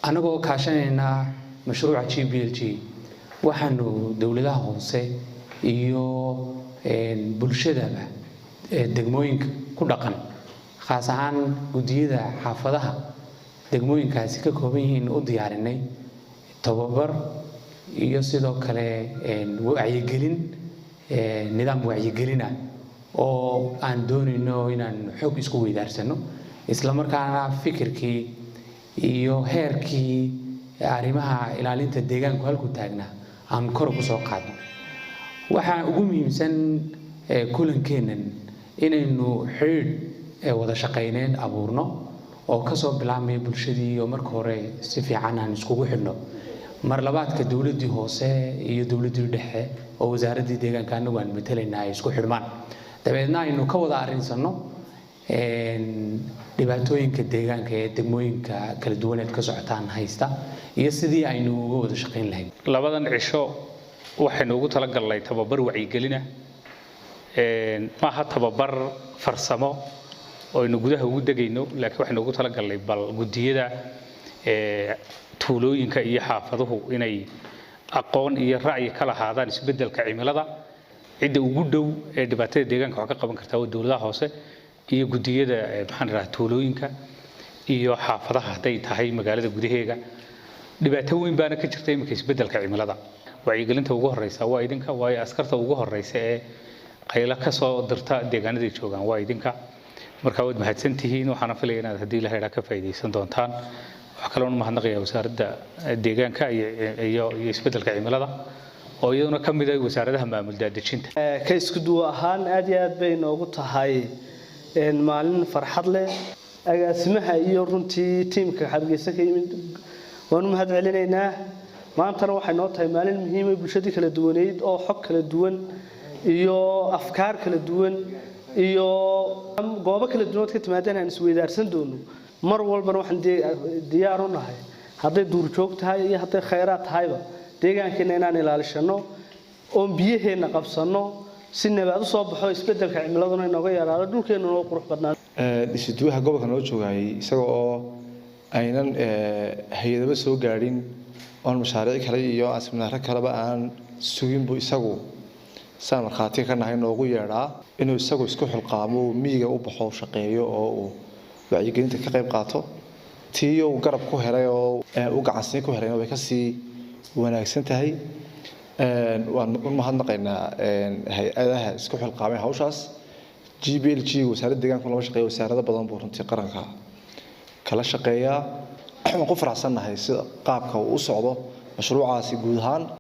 anagoo kaashanayna mashruuca GBLG waxaanu dawladaha hoose iyo bulshadaba degmooyinka ku dhaqan khaas ahaan gudiyada xaafadaha degmooyinkaasi ka kooban yihiin u diyaarinay tababar iyo sidoo kale wacyigelin nidaam wacyigelin ah oo aan doonayno inaan xog isku weydaarsano isla markaana fikirkii iyo heerkii arrimaha ilaalinta deegaanka halku taagnaa aan kor ugu soo qaadno waxa ugu muhiimsan kulankeenan inaynu xiriir wada shaqeyneen abuurno oo ka soo bilaabmay bulshadii oo marka hore si fiican aan iskugu xidhno mar labaadka dawladii hoose iyo dawladii dhexe oo wasaaradda deegaanka anagu aan matalaynaa ay isku xidhmaan dabeedna aynu ka wada arinsano dhibaatooyinka deegaanka ee degmooyinka kala duwan ee ka socotaan haysta iyo sidii aynu uga wada shaqeyn lahayn labadan cisho waxaynu ugu talagalnay tababar wacyigelina maaha tababar farsamo oo aynu gudaha ugu degayno laakiin waxaynu ugu talagalnay bal gudiyada tuulooyinka iyo xaafaduhu inay aqoon iyo ra'yi ka lahaadaan isbeddelka cimilada cidda ugu dhow ee dhibaatada deegaanka wax ka qaban kartaa waa dawladaha hoose iyo gudiyada maxaan rahaa tuulooyinka iyo xaafadaha haday tahay magaalada gudaheega dhibaato weyn baana ka jirta imika isbeddelka cimilada wacyigelinta ugu horeysa waa idinka waa askarta ugu horeysa ee qayla ka soo dirta deegaanada joogan waa idinka marka waad mahadsantihiin waxaan filayaa inaad hadii la heeraa ka faa'iideysan doontaan wax kale oo mahadnaqaya wasaaradda deegaanka iyo isbeddelka cimilada oo iyaduna ka mid ah wasaaradaha maamul daadejinta ka isku duwa ahaan aad iyo aad bay noogu tahay maalin farxad leh agaasimaha iyo runtii tiimka Hargeysa ka yimid waanu mahad celinaynaa maantana waxay noo tahay maalin muhiim ah bulshada kala duwaneed oo xog kala duwan iyo afkaar kala duwan iyo goobo kala duwan ka timaadeen aan isweydaarsan doono mar walbana waxaan diyaar u nahay haday duurjoog tahay iyo haday khayraad tahayba deegaankeena inaan ilaalishano oo biyaheena qabsano si nabad u soo baxo isbeddelka cimiladuna inooga yaraado dhulkeena oo qurux badnaan isduwaha gobolka noo joogay isagoo oo aynan hay'adaha soo gaarin oo mashaariic kale iyo asmaarka kaleba aan sugin buu isagu saan marxaati ka nahay noogu yeeraa inuu isagu isku xilqaamo miyiga u baxo shaqeeyo oo uu wacyigelinta ka qayb qaato tiyo garab ku helay oo u gacansiin ku helay way ka sii wanaagsan tahay waan u mahadnaqaynaa hay'adaha isku xilqaamay hawshaas GBLG wasaaradda deegaanka lama shaqeeyo wasaarado badan buu runtii qaranka kala shaqeeyaa waxaan ku faraxsanahay sida qaabka uu u socdo mashruucaasi guud ahaan